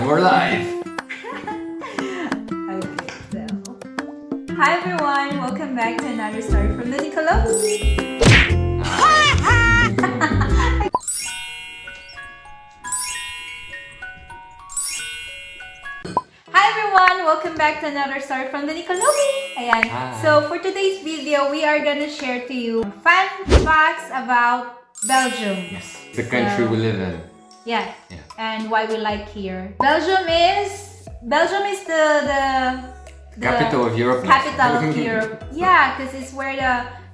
we're live! Okay, so... Hi everyone! Welcome back to another story from the Nikolovi. Hi everyone! Welcome back to another story from the Nikolovi. Ayan. Hi. So for today's video, we are gonna share to you fun facts about Belgium. Yes, the country we live in. Yeah. Yeah. And why we like here. Belgium is the Capital of Europe. Capital of Europe. Yeah, because it's where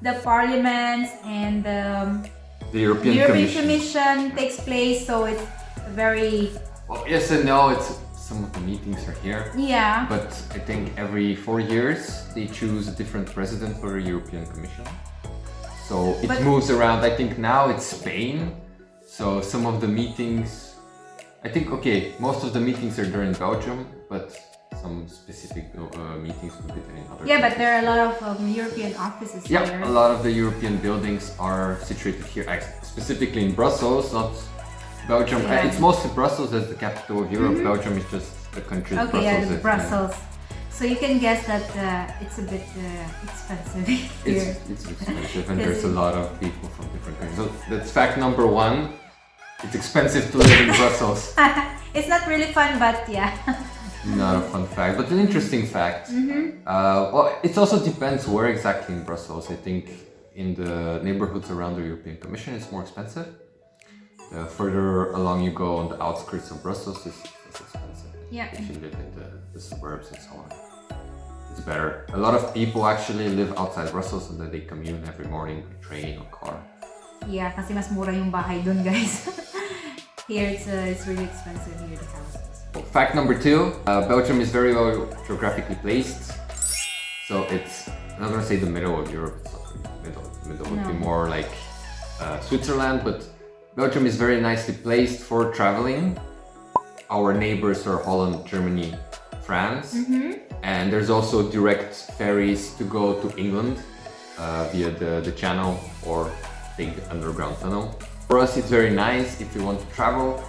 the parliaments and the European Commission takes place. So it's very... Well, yes and no. It's some of the meetings are here. Yeah. But I think every 4 years they choose a different president for the European Commission. So it moves around. I think now it's Spain. So some of the meetings, I think, okay, most of the meetings are during Belgium, but some specific meetings could be done in other Yeah, countries. but there are a lot of European offices here. Yeah, a lot of the European buildings are situated here, specifically in Brussels, not Belgium. Yeah. It's mostly Brussels as the capital of Europe. Belgium is just the country that Okay, Brussels yeah, is. Brussels. So you can guess that it's a bit expensive here. It's expensive and there's a lot of people from different countries. So that's fact number one. It's expensive to live in Brussels. It's not really fun, but yeah. Not a fun fact, but an interesting fact. Well, it also depends where exactly in Brussels. I think in the neighborhoods around the European Commission it's more expensive. The further along you go on the outskirts of Brussels, it's expensive. Yeah. If you live in the suburbs and so on. It's better. A lot of people actually live outside Brussels and then they commute every morning by train or car. Yeah, kasi mas mura yung bahay dun, guys. Here it's really expensive here, the houses. Fact number two, Belgium is very well geographically placed. So it's, I'm not gonna say the middle of Europe, it's not really middle. The middle would be more like Switzerland, but Belgium is very nicely placed for traveling. Our neighbors are Holland, Germany, France. And there's also direct ferries to go to England via the channel or take the underground tunnel. For us, it's very nice if you want to travel.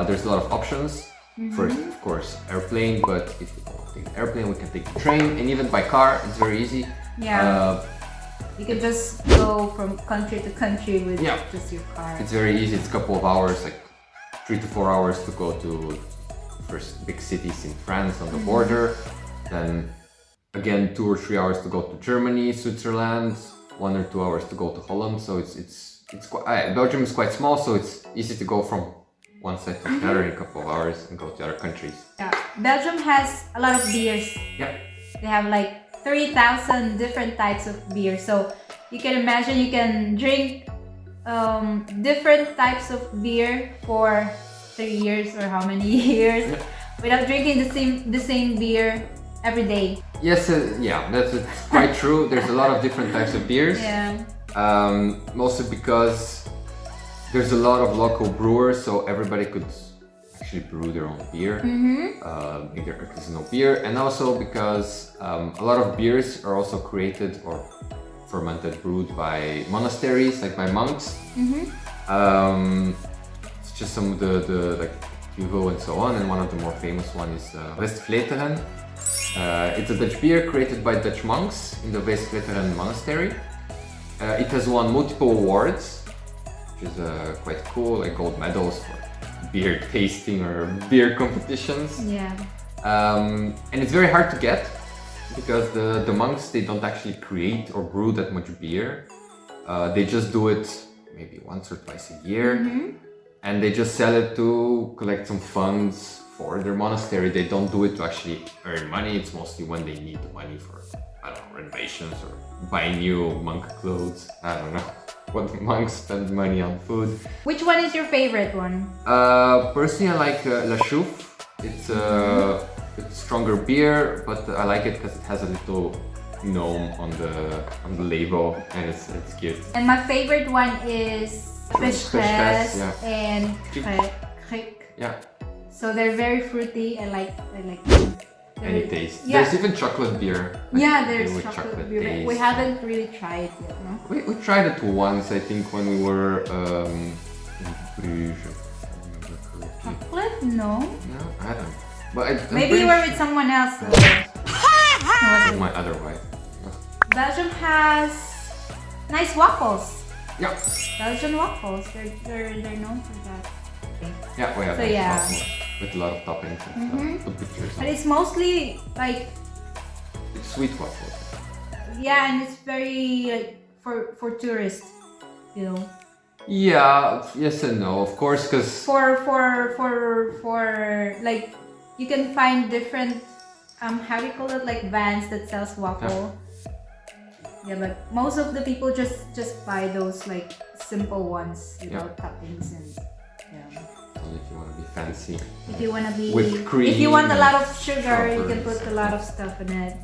There's a lot of options. First, of course, airplane, but if we don't want to take the airplane, we can take the train, and even by car, it's very easy. Yeah. You can just go from country to country with just your car. It's very easy. It's a couple of hours, like 3 to 4 hours to go to first big cities in France on the border. Then again, 2 or 3 hours to go to Germany, Switzerland. 1 or 2 hours to go to Holland. So it's quite, Belgium is quite small, so it's easy to go from one side to another in a couple of hours and go to other countries. Yeah. Belgium has a lot of beers. Yeah. They have like 3,000 different types of beer. So you can imagine you can drink different types of beer for 3 years or how many years without drinking the same beer every day. Yes, yeah, that's quite true. There's a lot of different types of beers. Yeah. Mostly because there's a lot of local brewers, so everybody could actually brew their own beer, make their artisanal beer, and also because a lot of beers are also created or fermented, brewed by monasteries, like by monks. It's just some of the like Hugo and so on, and one of the more famous one is Westvleteren. It's a Dutch beer created by Dutch monks in the Westvleteren monastery. It has won multiple awards, which is quite cool, like gold medals for beer tasting or beer competitions. Yeah. And it's very hard to get because the monks, they don't actually create or brew that much beer. They just do it maybe once or twice a year, and they just sell it to collect some funds for their monastery. They don't do it to actually earn money. It's mostly when they need the money for, I don't know, renovations or buy new monk clothes. I don't know what monks spend money on food. Which one is your favorite one? Personally, I like La Chouffe. It's a stronger beer, but I like it because it has a little gnome on the label, and it's cute. And my favorite one is Freshres and Kriek. Yeah. So they're very fruity. I like them. Any taste. Yeah. There's even chocolate beer. Yeah, there's with chocolate beer. taste. We haven't really tried it yet, no? We tried it once, I think, when we were in Bruges. Chocolate? No. No, I don't. But Maybe you were with someone else. with my other wife. Belgium has nice waffles. Yeah. Belgian waffles. They're known for that. Yeah, we have So, nice yeah. waffles with a lot of toppings and stuff. Put pictures But on. it's mostly like, It's sweet waffles. yeah, and it's very like for tourists, you know. Yeah, yes and no, of course, because For like, you can find different how do you call it, like vans that sells waffle. Yeah, but most of the people just buy those like simple ones without toppings and if you want to be fancy. if you want to be Whipped cream if you want a lot of and sugar, you can strawberries. put a lot of stuff in it.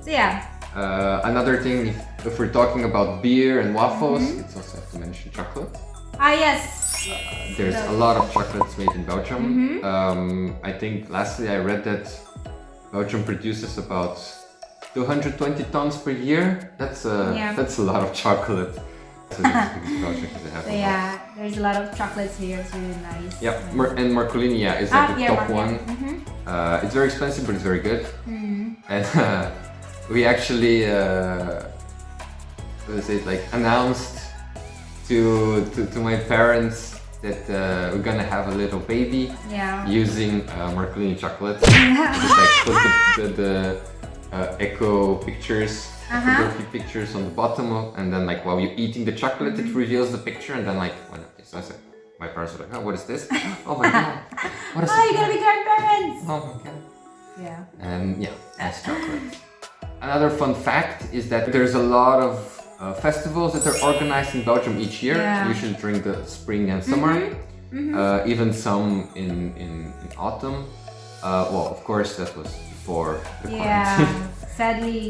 So yeah. Another thing, if we're talking about beer and waffles, it's also have to mention chocolate. Ah yes. There's a lot of chocolates made in Belgium. I think lastly I read that Belgium produces about 220 tons per year. That's a lot of chocolate. So that's because Belgium, 'cause they have So a lot. yeah, there's a lot of chocolates here. It's really nice. Yeah, and Marcolini, is like the top one. It's very expensive, but it's very good. And we actually, what is it, like announced to my parents that we're gonna have a little baby using Marcolini chocolate. Just like put the eco pictures, ecography pictures on the bottom of, and then like while you're eating the chocolate, it reveals the picture, and then like when so I said, my parents were like, "Oh, what is this? Oh my god, what is Oh, this? you're gonna be grandparents! Oh my god." Yeah. And yeah, nice chocolate. Another fun fact is that there's a lot of festivals that are organized in Belgium each year, usually during the spring and summer, even some in autumn. Well, of course, that was before the quarantine. Sadly.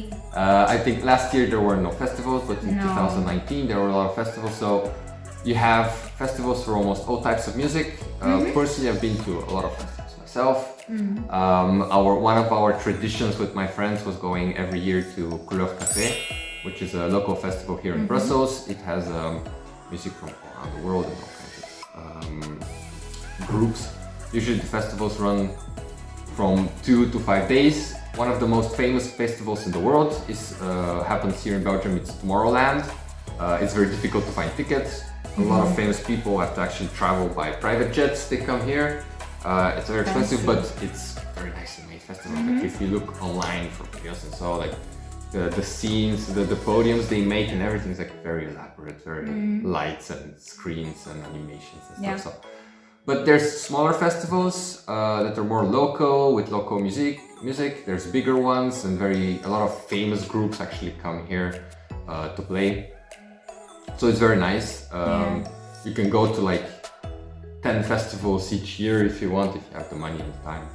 I think last year there were no festivals, but in 2019 there were a lot of festivals. So you have festivals for almost all types of music. Personally, I've been to a lot of festivals myself. One of our traditions with my friends was going every year to Cafe, which is a local festival here in Brussels. It has music from around the world and all kinds of groups. Usually the festivals run from 2 to 5 days. One of the most famous festivals in the world happens here in Belgium. It's Tomorrowland. It's very difficult to find tickets. A lot of famous people have to actually travel by private jets. They come here. It's very expensive, but it's very nicely made festival. Like if you look online for videos and so, like the scenes, the podiums they make and everything is like very elaborate, very lights and screens and animations and stuff. So, but there's smaller festivals that are more local with local music. There's bigger ones and a lot of famous groups actually come here to play. So it's very nice. You can go to like 10 festivals each year if you want, if you have the money and the time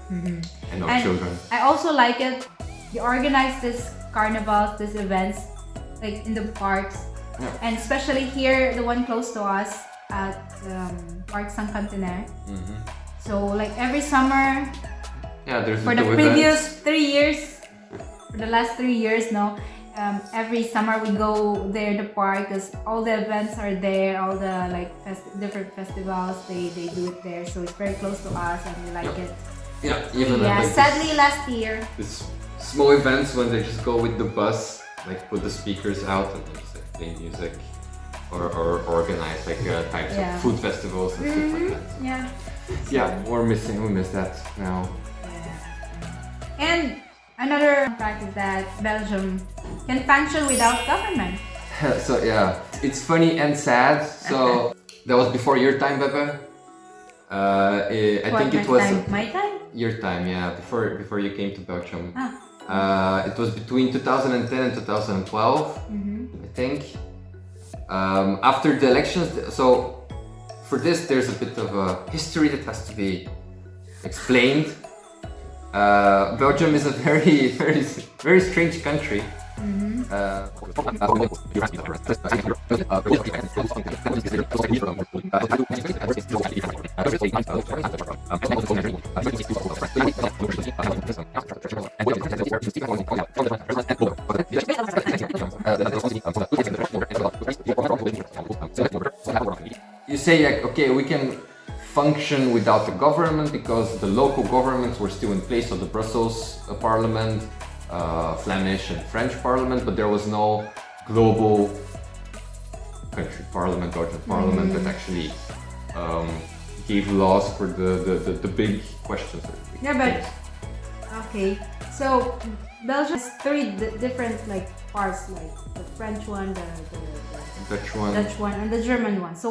and no children. I also like it. You organize this carnivals, these events, like in the parks, and especially here, the one close to us at Park Saint Cantenaire. So like every summer, there's for the previous 3 years, for the last 3 years now, every summer we go there the park because all the events are there, all the like different festivals they do it there, so it's very close to us and we like it. Sadly last year this small events when they just go with the bus, like put the speakers out and just like play music or organize like types of food festivals and stuff like that. We miss that now. And another fact is that Belgium can function without government. So it's funny and sad. So that was before your time, Bebe. I think it was my time. Your time, before you came to Belgium. It was between 2010 and 2012, I think. After the elections, so for this there's a bit of a history that has to be explained. Belgium is a very strange country. You say like, okay, we can function without the government because the local governments were still in place, so the Brussels Parliament, Flemish and French Parliament, but there was no global country parliament, Belgian parliament that actually gave laws for the big questions. Yeah, but okay. So Belgium has three different like parts, like the French one, the Dutch one, and the German one. So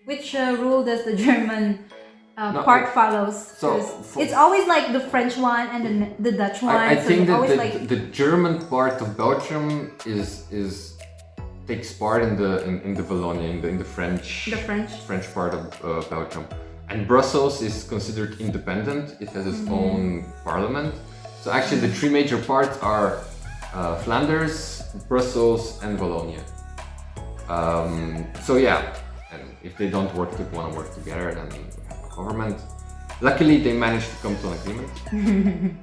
which rule does the German part follows? So it's always like the French one and the Dutch one. I think that like the German part of Belgium takes part in the Wallonia, in the French part of Belgium, and Brussels is considered independent. It has its own parliament. So actually, the three major parts are Flanders, Brussels, and Wallonia. So yeah, and if they don't want to work together, then we have a government. Luckily, they managed to come to an agreement.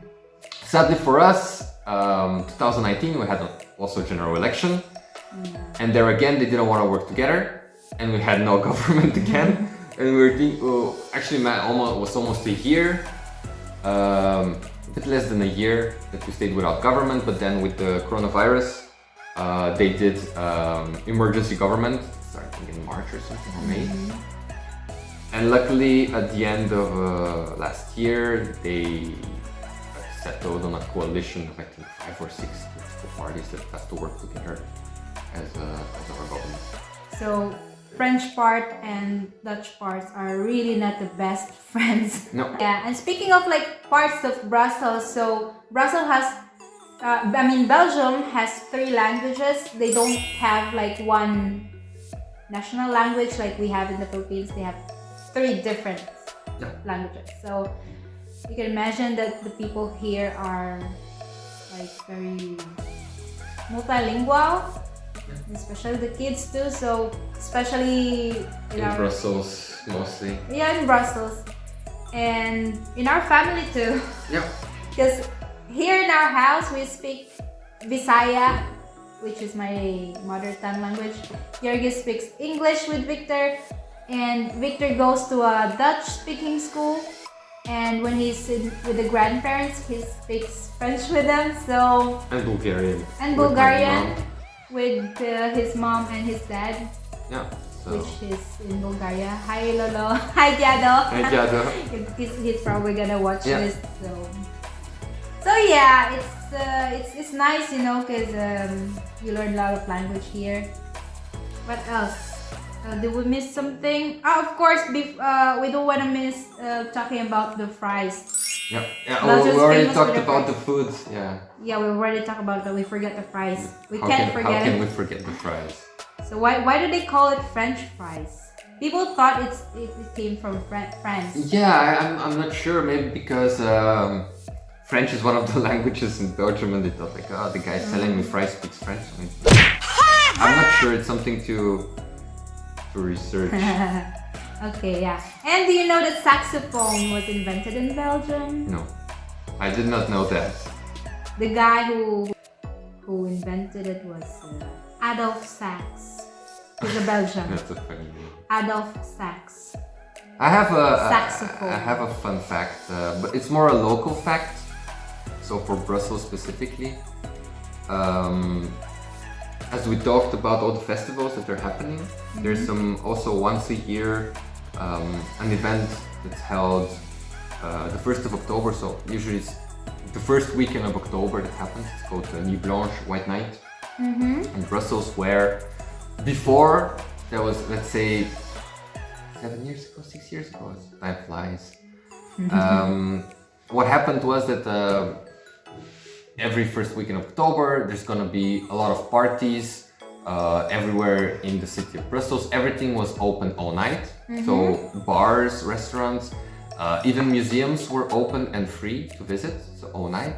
Sadly for us, 2019 we had also a general election, and there again they didn't want to work together, and we had no government again. And we were thinking, actually, was almost a year. A bit less than a year that we stayed without government, but then with the coronavirus, they did emergency government, starting in March or something, or May. And luckily, at the end of last year, they settled on a coalition of I think 5 or 6 political parties that have to work together as our government. So French part and Dutch parts are really not the best friends. No. Yeah, and speaking of like parts of Brussels, so Brussels has, Belgium has 3 languages. They don't have like one national language like we have in the Philippines. They have 3 different languages. So you can imagine that the people here are like very multilingual. Especially the kids too, so especially in Brussels mostly. Yeah, in Brussels. And in our family too. Yeah. Because here in our house we speak Bisaya, which is my mother tongue language. Georgi speaks English with Victor, and Victor goes to a Dutch speaking school. And when he's with the grandparents, he speaks French with them. So and Bulgarian. And Bulgarian. With his mom and his dad, so. Which is in Bulgaria. Hi Lolo, hi Jado. Hi Jado. he's probably gonna watch this. So yeah, it's nice, you know, because you learn a lot of language here. What else? Did we miss something? Of course, we don't want to miss talking about the fries. Yeah. We already talked about the food. Yeah, we already talked about that. We forget the fries. How can we forget the fries? So why do they call it French fries? People thought it came from France. Yeah, I'm not sure. Maybe because French is one of the languages in Belgium, and they thought like, the guy selling me fries speaks French. I'm not sure. It's something to research. Okay, yeah. And do you know that saxophone was invented in Belgium? No, I did not know that. The guy who invented it was Adolf Sax. He's a Belgian. That's a funny name. Adolf Sax. I have saxophone. I have a fun fact, but it's more a local fact. So for Brussels specifically, as we talked about all the festivals that are happening, there's also once a year an event that's held the 1st of October. So usually it's the first weekend of October that happens. It's called the Nuit Blanche, White Night, in Brussels, where before there was, let's say, 7 years ago, 6 years ago, time flies. What happened was that every first weekend of October, there's gonna be a lot of parties everywhere in the city of Brussels. Everything was open all night. So bars, restaurants, even museums were open and free to visit, so all night.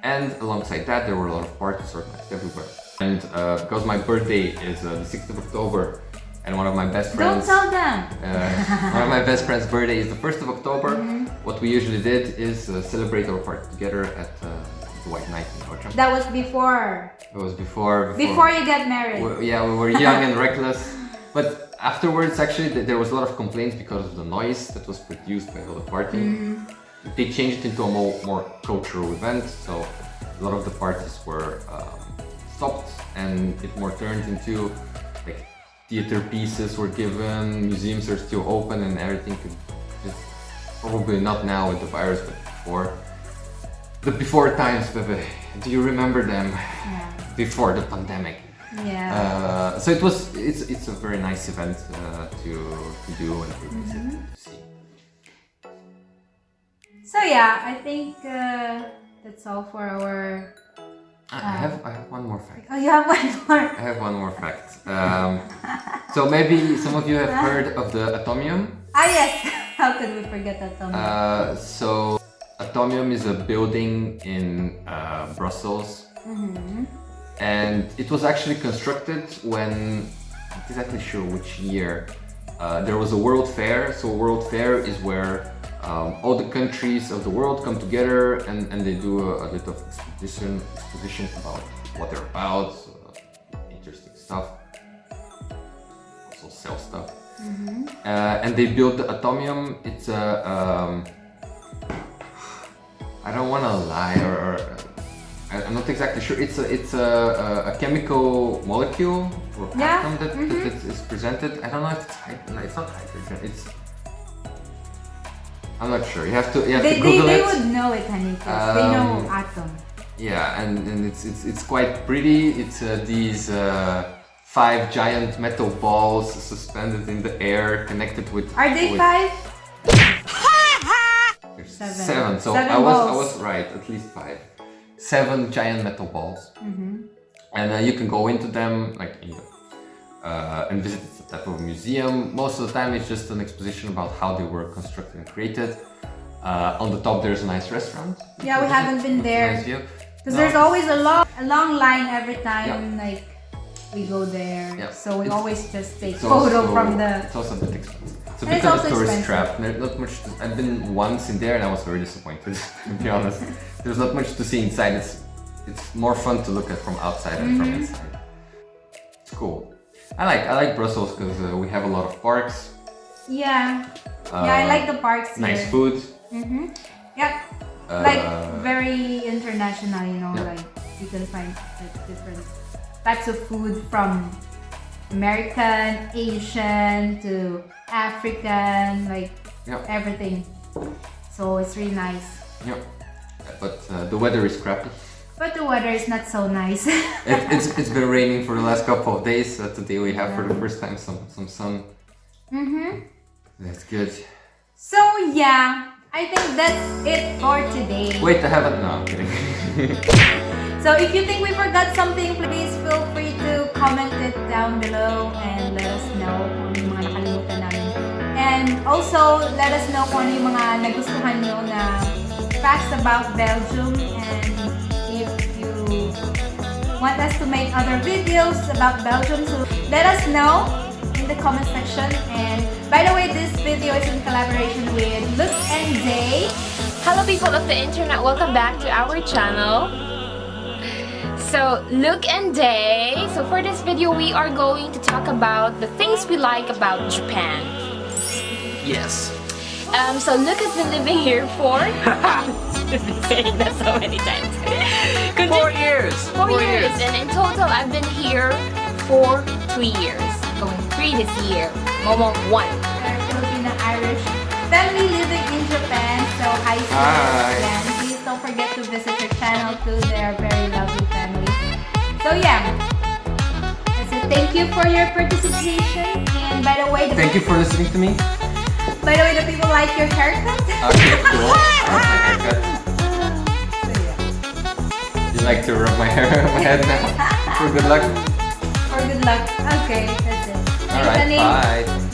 And alongside that, there were a lot of parties organized everywhere. And because my birthday is the 6th of October, and one of my best friends... Don't tell them! One of my best friend's birthday is the 1st of October. What we usually did is celebrate our party together at the White Night in Belgium. That was before. It was before you got married. We were young and reckless. But afterwards, actually, there was a lot of complaints because of the noise that was produced by all the partying. They changed it into a more cultural event, so a lot of the parties were stopped, and it more turned into like theater pieces were given, museums are still open, and everything could just probably not now with the virus, but before. The before times, Bebe. Do you remember them? Yeah. Before the pandemic. Yeah. So it's a very nice event to do and to visit and to see. So yeah, I think that's all for our. I have one more fact. Oh, you have one more. I have one more fact. So maybe some of you have heard of the Atomium. Ah yes, how could we forget Atomium? So Atomium is a building in Brussels. And it was actually constructed when, I'm not exactly sure which year, there was a World Fair. So a World Fair is where all the countries of the world come together and they do a little exposition about what they're about, interesting stuff, also sell stuff. And they built the Atomium. It's a, I don't want to lie, or I'm not exactly sure. It's a chemical molecule or atom that is presented. I don't know if it's not hydrogen. I'm not sure. You have to Google they it. would know it, honey, because they know atom. Yeah, and it's quite pretty. It's these 5 giant metal balls suspended in the air, connected with. Are they 5? There's 7. So 7 I balls. was right. At least 5. 7 giant metal balls, and you can go into them and visit the type of museum. Most of the time it's just an exposition about how they were constructed and created. On the top there's a nice restaurant. Yeah, we haven't been there. Nice view. Because there's always a long line every time like we go there. Yeah. So we always just take photo from the. It's also a bit expensive. It's a And bit it's of a also tourist expensive. trap. There's not much. I've been once in there and I was very disappointed. To be honest, there's not much to see inside. It's more fun to look at from outside than from inside. It's cool. I like Brussels because we have a lot of parks. Yeah. I like the parks here. Nice food. Yep. Like very international, you know, like you can find like different types of food from American, Asian to African, like everything. So it's really nice. Yep. But the weather is crappy. But the weather is not so nice. It's been raining for the last couple of days. Today we have for the first time some sun. That's good. So yeah, I think that's it for today. Wait, I haven't. No, I'm kidding. So if you think we forgot something, please feel free to comment it down below and let us know kung ano yung mga nakalimutan namin. And also, let us know kung ano yung mga nagustuhan nyo na facts about Belgium, and if you want us to make other videos about Belgium, so let us know in the comment section. And by the way, this video is in collaboration with Luke Dhey. Hello people of the internet, welcome back to our channel. So Luke Dhey. So for this video we are going to talk about the things we like about Japan. Yes. So Luke has been living here for I've been saying that so many times. 4 years. 4 years, and in total I've been here for 3 years. Going 3 this year. Momo 1. Our Filipina-Irish family living in Japan. So hi to Hi. them. Please don't forget to visit their channel too. They are very lovely family. So yeah, that's it. Thank you for your participation. And by the way, Thank you for listening to me. the people like your haircut. Okay, cool. I like my haircut. You like to rub my hair on my head now? For good luck. For good luck. Okay, that's it. Alright, bye.